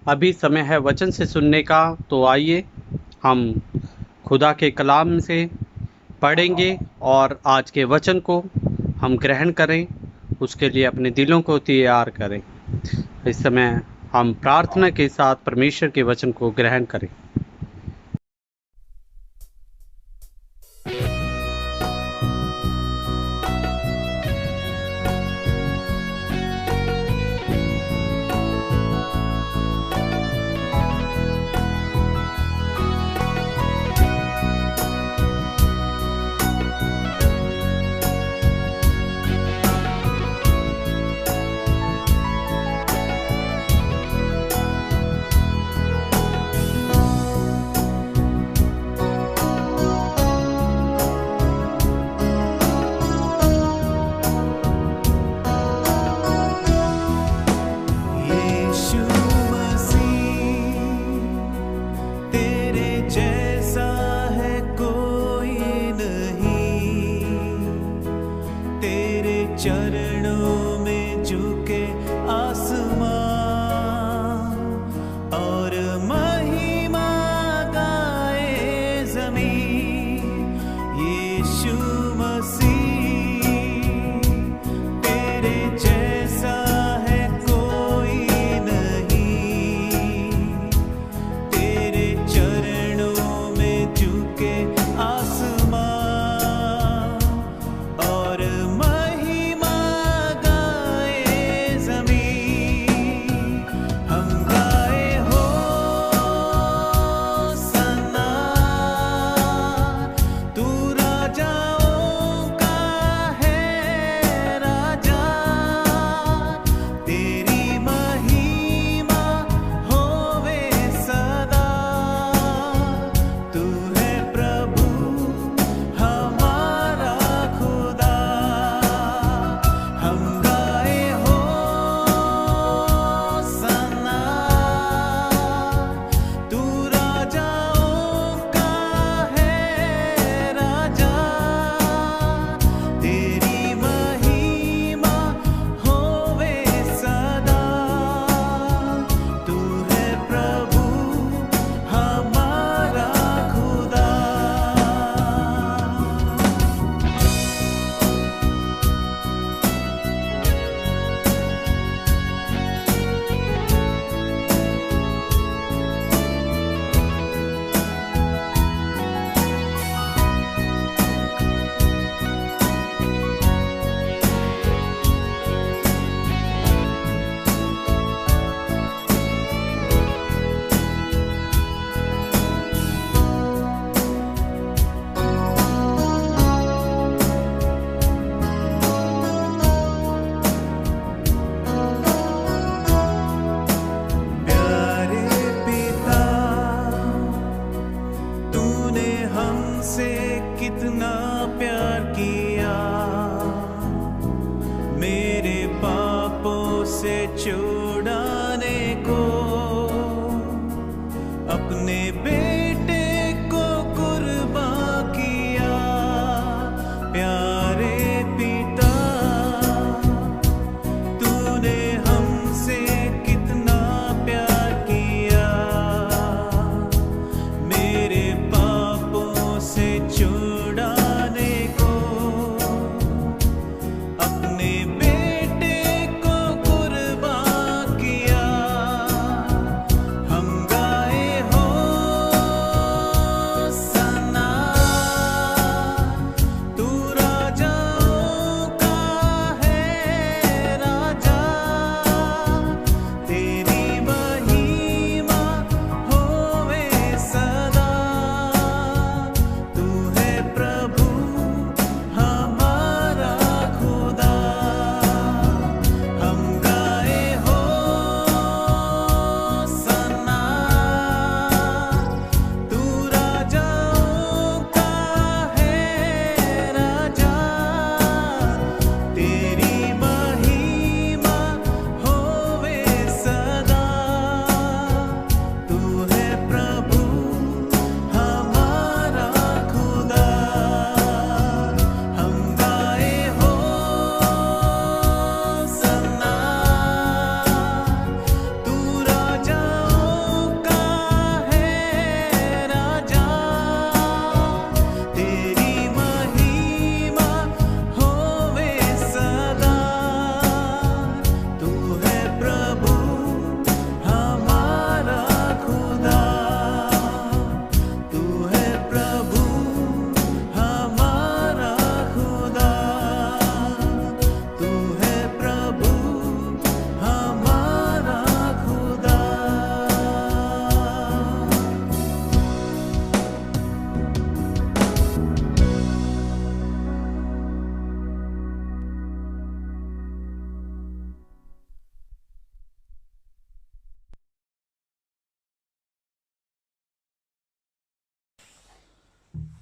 अभी समय है वचन से सुनने का। तो आइए हम खुदा के कलाम से पढ़ेंगे और आज के वचन को हम ग्रहण करें, उसके लिए अपने दिलों को तैयार करें। इस समय हम प्रार्थना के साथ परमेश्वर के वचन को ग्रहण करें।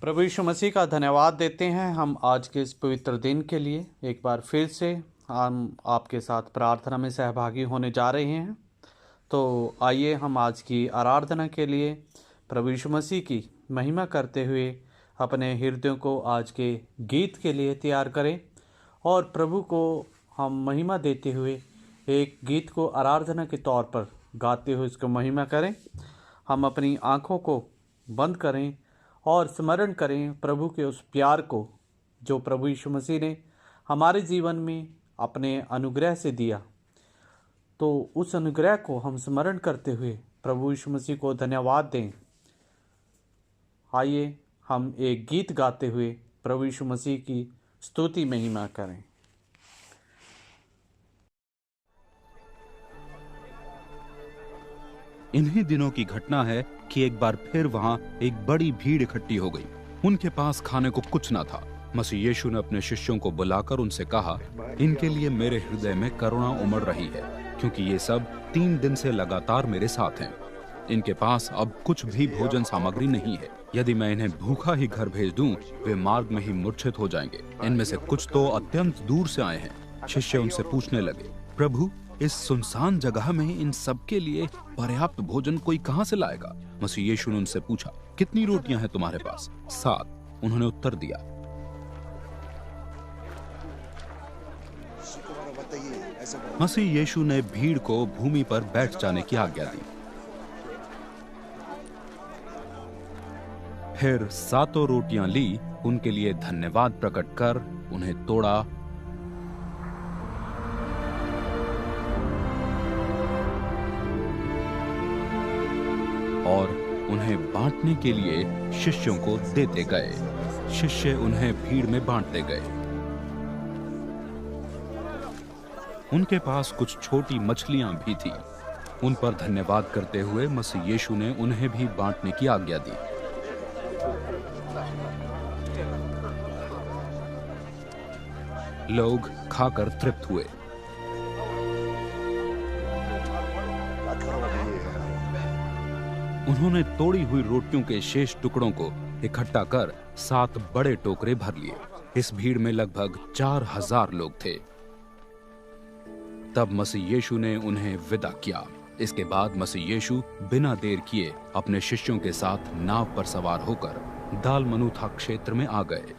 प्रभु यीशु मसीह का धन्यवाद देते हैं हम आज के इस पवित्र दिन के लिए। एक बार फिर से हम आपके साथ प्रार्थना में सहभागी होने जा रहे हैं। तो आइए हम आज की आराधना के लिए प्रभु यीशु मसीह की महिमा करते हुए अपने हृदयों को आज के गीत के लिए तैयार करें और प्रभु को हम महिमा देते हुए एक गीत को आराधना के तौर पर गाते हुए इसको महिमा करें। हम अपनी आँखों को बंद करें और स्मरण करें प्रभु के उस प्यार को जो प्रभु यीशु मसीह ने हमारे जीवन में अपने अनुग्रह से दिया। तो उस अनुग्रह को हम स्मरण करते हुए प्रभु यीशु मसीह को धन्यवाद दें। आइए हम एक गीत गाते हुए प्रभु यीशु मसीह की स्तुति महिमा करें। इन्हीं दिनों की घटना है कि एक बार फिर वहां एक बड़ी भीड़ इकट्ठी हो गई। उनके पास खाने को कुछ ना था। मसीह यीशु ने अपने शिष्यों को बुलाकर उनसे कहा, इनके लिए मेरे हृदय में करुणा उमड़ रही है, क्योंकि ये सब 3 दिन से लगातार मेरे साथ हैं। इनके पास अब कुछ भी भोजन सामग्री नहीं है। यदि मैं इन्हें भूखा ही घर भेज दूं, वे मार्ग में ही मूर्छित हो जाएंगे। इनमें से कुछ तो अत्यंत दूर से आए हैं। शिष्य उनसे पूछने लगे, प्रभु, इस सुनसान जगह में इन सब के लिए पर्याप्त भोजन कोई कहां से लाएगा? मसीह यीशु ने उनसे पूछा, कितनी रोटियां हैं तुम्हारे पास? 7, उन्होंने उत्तर दिया। मसीह यीशु ने भीड़ को भूमि पर बैठ जाने की आज्ञा दी। फिर 7 रोटियां ली, उनके लिए धन्यवाद प्रकट कर उन्हें तोड़ा और उन्हें बांटने के लिए शिष्यों को देते गए। शिष्य उन्हें भीड़ में बांटते गए। उनके पास कुछ छोटी मछलियां भी थी। उन पर धन्यवाद करते हुए मसीह यीशु ने उन्हें भी बांटने की आज्ञा दी। लोग खाकर तृप्त हुए। उन्होंने तोड़ी हुई रोटियों के शेष टुकड़ों को इकट्ठा कर 7 बड़े टोकरे भर लिए। इस भीड़ में लगभग 4000 लोग थे। तब मसीह यीशु ने उन्हें विदा किया। इसके बाद मसीह यीशु बिना देर किए अपने शिष्यों के साथ नाव पर सवार होकर दालमनूथा क्षेत्र में आ गए।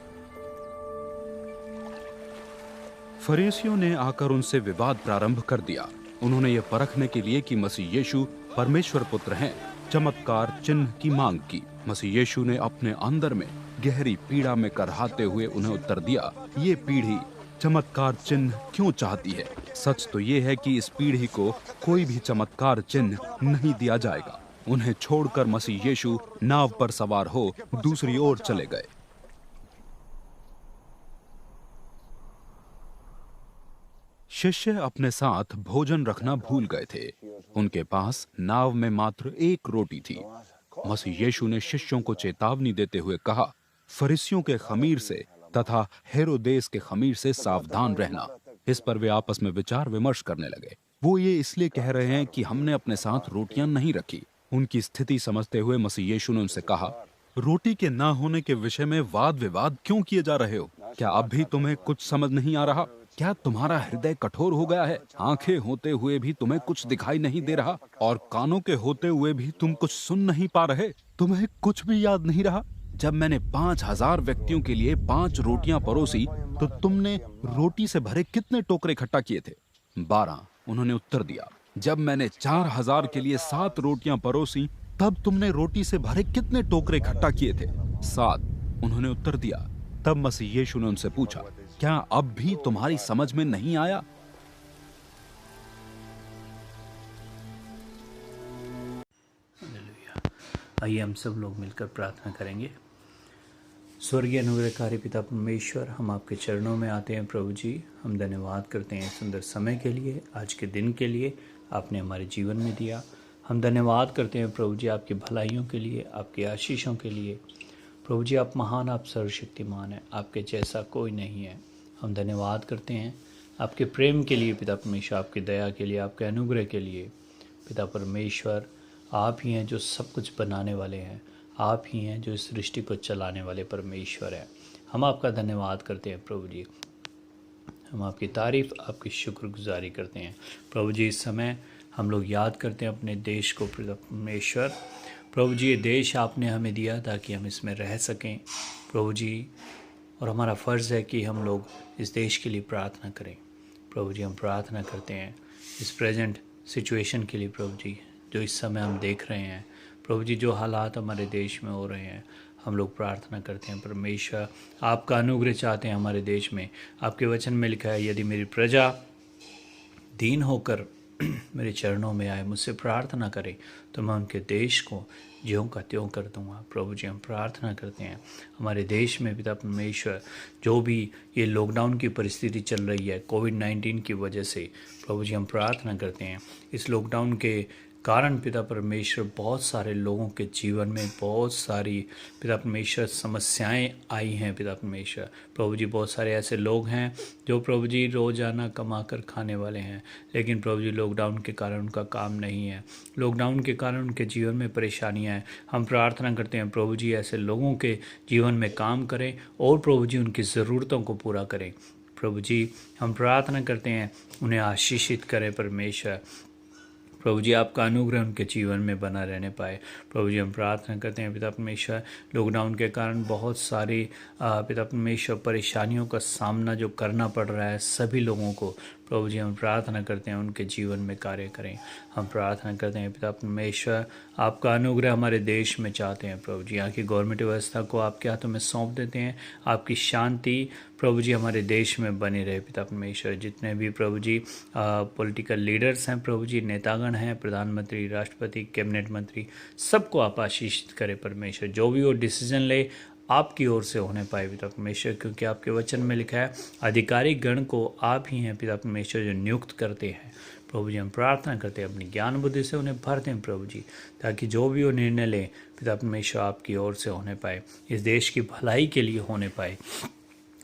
फरीसियों ने आकर उनसे विवाद प्रारंभ कर दिया। उन्होंने यह परखने के लिए कि मसीह यीशु परमेश्वर पुत्र हैं, चमत्कार चिन्ह की मांग की। मसीह यीशु ने अपने अंदर में गहरी पीड़ा में करहाते हुए उन्हें उत्तर दिया, ये पीढ़ी चमत्कार चिन्ह क्यों चाहती है? सच तो ये है कि इस पीढ़ी को कोई भी चमत्कार चिन्ह नहीं दिया जाएगा। उन्हें छोड़कर मसीह यीशु नाव पर सवार हो दूसरी ओर चले गए। शिष्य अपने साथ भोजन रखना भूल गए थे। उनके पास नाव में मात्र 1 रोटी थी। मसीह यीशु ने शिष्यों को चेतावनी देते हुए कहा, फरीसियों के खमीर से तथा हेरोदेस के खमीर से सावधान रहना। इस पर वे आपस में विचार विमर्श करने लगे। वो ये इसलिए कह रहे हैं कि हमने अपने साथ रोटियां नहीं रखी। उनकी स्थिति समझते हुए मसीह यीशु ने उनसे कहा, रोटी के ना होने के विषय में वाद विवाद क्यों किए जा रहे हो? क्या अब भी तुम्हें कुछ समझ नहीं आ रहा? क्या तुम्हारा हृदय कठोर हो गया है? आंखें होते हुए भी तुम्हें कुछ दिखाई नहीं दे रहा और कानों के होते हुए भी तुम कुछ सुन नहीं पा रहे? तुम्हें कुछ भी याद नहीं रहा? जब मैंने 5000 व्यक्तियों के लिए 5 रोटियां परोसी, तो तुमने रोटी से भरे कितने टोकरे इकट्ठा किए थे? 12, उन्होंने उत्तर दिया। जब मैंने 4000 के लिए 7 रोटियां परोसी, तब तुमने रोटी से भरे कितने टोकरे इकट्ठा किए थे? 7, उन्होंने उत्तर दिया। तब मसीह यीशु ने उनसे पूछा, क्या अब भी तुम्हारी समझ में नहीं आया? आइए हम सब लोग मिलकर प्रार्थना करेंगे। स्वर्गीय अनुग्रहकारी पिता परमेश्वर, हम आपके चरणों में आते हैं प्रभु जी। हम धन्यवाद करते हैं सुंदर समय के लिए, आज के दिन के लिए आपने हमारे जीवन में दिया। हम धन्यवाद करते हैं प्रभु जी आपकी भलाइयों के लिए, आपकी आशीषों के लिए। प्रभु जी आप महान, आप सर्वशक्तिमान हैं, आपके जैसा कोई नहीं है। हम धन्यवाद करते हैं आपके प्रेम के लिए पिता परमेश्वर, आपकी दया के लिए, आपके अनुग्रह के लिए। पिता परमेश्वर आप ही हैं जो सब कुछ बनाने वाले हैं। आप ही हैं जो इस सृष्टि को चलाने वाले परमेश्वर हैं। हम आपका धन्यवाद करते हैं प्रभु जी। हम आपकी तारीफ़, आपकी शुक्रगुजारी करते हैं प्रभु जी। इस समय हम लोग याद करते हैं अपने देश को परमेश्वर। प्रभु जी, ये देश आपने हमें दिया ताकि हम इसमें रह सकें प्रभु जी, और हमारा फ़र्ज़ है कि हम लोग इस देश के लिए प्रार्थना करें प्रभु जी। हम प्रार्थना करते हैं इस प्रेजेंट सिचुएशन के लिए प्रभु जी, जो इस समय हम देख रहे हैं प्रभु जी, जो हालात हमारे देश में हो रहे हैं। हम लोग प्रार्थना करते हैं परमेश्वर, आपका अनुग्रह चाहते हैं हमारे देश में। आपके वचन में लिखा है, यदि मेरी प्रजा दीन होकर मेरे चरणों में आए, मुझसे प्रार्थना करें, तो मैं उनके देश को ज्यों का त्यों कर दूंगा प्रभु जी। हम प्रार्थना करते हैं हमारे देश में पिता परमेश्वर, जो भी ये लॉकडाउन की परिस्थिति चल रही है कोविड-19 की वजह से प्रभु जी, हम प्रार्थना करते हैं इस लॉकडाउन के कारण पिता परमेश्वर बहुत सारे लोगों के जीवन में बहुत सारी पिता परमेश्वर समस्याएं आई हैं पिता परमेश्वर। प्रभु जी, बहुत सारे ऐसे लोग हैं जो प्रभु जी रोज़ाना कमा कर खाने वाले हैं, लेकिन प्रभु जी लॉकडाउन के कारण उनका काम नहीं है, लॉकडाउन के कारण उनके जीवन में परेशानियां हैं। हम प्रार्थना करते हैं प्रभु जी, ऐसे लोगों के जीवन में काम करें और प्रभु जी उनकी ज़रूरतों को पूरा करें प्रभु जी। हम प्रार्थना करते हैं उन्हें आशीषित करें परमेश्वर। प्रभु जी, आपका अनुग्रह उनके जीवन में बना रहने पाए प्रभु जी। हम प्रार्थना करते हैं पिता परमेश्वर, लॉकडाउन के कारण बहुत सारी पिता परमेश्वर परेशानियों का सामना जो करना पड़ रहा है सभी लोगों को प्रभु जी, हम प्रार्थना करते हैं उनके जीवन में कार्य करें। हम प्रार्थना करते हैं पिता परमेश्वर, आपका अनुग्रह हमारे देश में चाहते हैं प्रभु जी। यहाँ की गवर्नमेंट व्यवस्था को आपके हाथों में सौंप देते हैं। आपकी शांति प्रभु जी हमारे देश में बनी रहे पिता परमेश्वर। जितने भी प्रभु जी पॉलिटिकल लीडर्स हैं प्रभु जी, नेतागण हैं, प्रधानमंत्री, राष्ट्रपति, कैबिनेट मंत्री, सबको आप आशीषित करें परमेश्वर। जो भी वो डिसीजन ले आपकी ओर से होने पाए पिता परमेश्वर, क्योंकि आपके वचन में लिखा है अधिकारी गण को आप ही हैं पिता परमेश्वर जो नियुक्त करते हैं प्रभु जी। हम प्रार्थना करते हैं अपनी ज्ञान बुद्धि से उन्हें भर दें प्रभु जी, ताकि जो भी वो निर्णय लें पिता परमेश्वर आपकी ओर से होने पाए, इस देश की भलाई के लिए होने पाए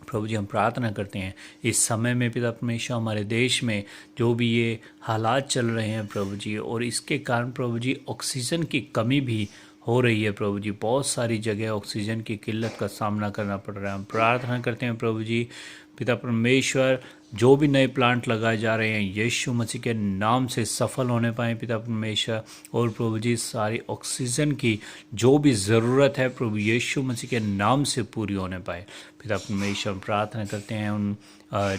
प्रभु जी। हम प्रार्थना करते हैं इस समय में पिता परमेश्वर हमारे देश में जो भी ये हालात चल रहे हैं प्रभु जी, और इसके कारण प्रभु जी ऑक्सीजन की कमी भी हो रही है प्रभु जी। बहुत सारी जगह ऑक्सीजन की किल्लत का सामना करना पड़ रहा है। हम प्रार्थना करते हैं प्रभु जी पिता परमेश्वर, जो भी नए प्लांट लगाए जा रहे हैं यीशु मसीह के नाम से सफल होने पाए पिता परमेश्वर, और प्रभु जी सारी ऑक्सीजन की जो भी ज़रूरत है प्रभु यीशु मसीह के नाम से पूरी होने पाए पिता परमेश्वर। हम प्रार्थना करते हैं उन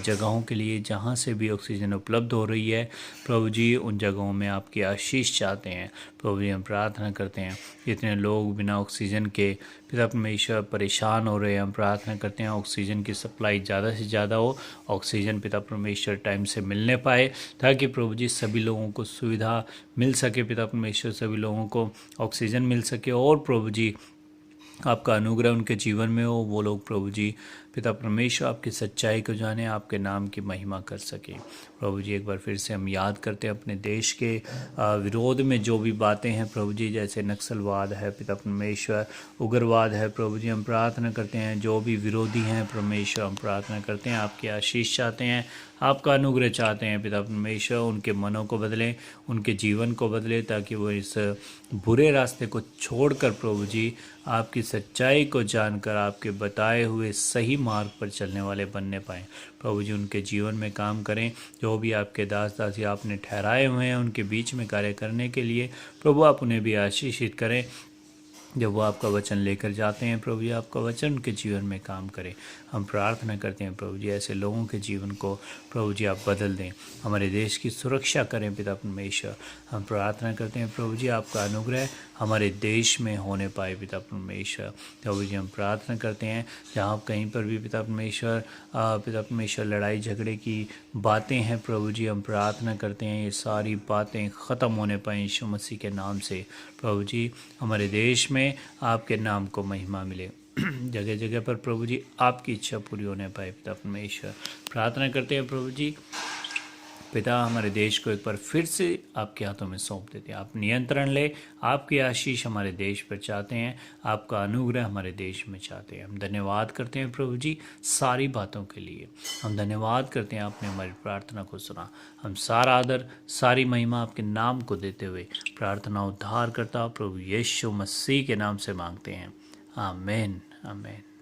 जगहों के लिए जहाँ से भी ऑक्सीजन उपलब्ध हो रही है प्रभु जी, उन जगहों में आपकी आशीष चाहते हैं प्रभु जी। हम प्रार्थना करते हैं जितने लोग बिना ऑक्सीजन के पिता परमेश्वर परेशान हो रहे हैं, हम प्रार्थना करते हैं ऑक्सीजन की सप्लाई ज़्यादा से ज़्यादा हो, ऑक्सीजन पिता परमेश्वर टाइम से मिलने पाए, ताकि प्रभु जी सभी लोगों को सुविधा मिल सके पिता परमेश्वर, सभी लोगों को ऑक्सीजन मिल सके, और प्रभु जी आपका अनुग्रह उनके जीवन में हो। वो लोग प्रभु जी पिता परमेश्वर आपकी सच्चाई को जाने, आपके नाम की महिमा कर सके प्रभु जी। एक बार फिर से हम याद करते हैं अपने देश के विरोध में जो भी बातें हैं प्रभु जी, जैसे नक्सलवाद है पिता परमेश्वर, उग्रवाद है प्रभु जी। हम प्रार्थना करते हैं जो भी विरोधी हैं परमेश्वर, हम प्रार्थना करते हैं आपकी आशीष चाहते हैं, आपका अनुग्रह चाहते हैं पिता परमेश्वर। उनके मनों को बदलें, उनके जीवन को बदलें, ताकि वो इस बुरे रास्ते को छोड़कर प्रभु जी आपकी सच्चाई को जानकर आपके बताए हुए सही मार्ग पर चलने वाले बनने पाएँ प्रभु जी। उनके जीवन में काम करें, जो भी आपके दास दासी आपने ठहराए हुए हैं उनके बीच में कार्य करने के लिए प्रभु, आप उन्हें भी आशीषित करें जब वो आपका वचन लेकर जाते हैं प्रभु जी। आपका वचन उनके जीवन में काम करे। हम प्रार्थना करते हैं प्रभु जी ऐसे लोगों के जीवन को प्रभु जी आप बदल दें, हमारे देश की सुरक्षा करें पिता परमेश्वर। हम प्रार्थना करते हैं प्रभु जी आपका अनुग्रह हमारे देश में होने पाए पिता परमेश्वर। प्रभु जी हम प्रार्थना करते हैं जहाँ कहीं पर भी पिता परमेश्वर लड़ाई झगड़े की बातें हैं प्रभु जी, हम प्रार्थना करते हैं ये सारी बातें ख़त्म होने पाए यीशु मसीह के नाम से प्रभु जी। हमारे देश में आपके नाम को महिमा मिले, जगह जगह पर प्रभु जी आपकी इच्छा पूरी होने पाए पिता परमेश्वर। प्रार्थना करते हैं प्रभु जी पिता, हमारे देश को एक बार फिर से आपके हाथों में सौंप देते हैं। आप नियंत्रण ले, आपकी आशीष हमारे देश पर चाहते हैं, आपका अनुग्रह हमारे देश में चाहते हैं। हम धन्यवाद करते हैं प्रभु जी सारी बातों के लिए। हम धन्यवाद करते हैं आपने हमारी प्रार्थना को सुना। हम सारा आदर, सारी महिमा आपके नाम को देते हुए प्रार्थना उद्धार करता प्रभु यीशु मसीह के नाम से मांगते हैं। आमीन, आमीन।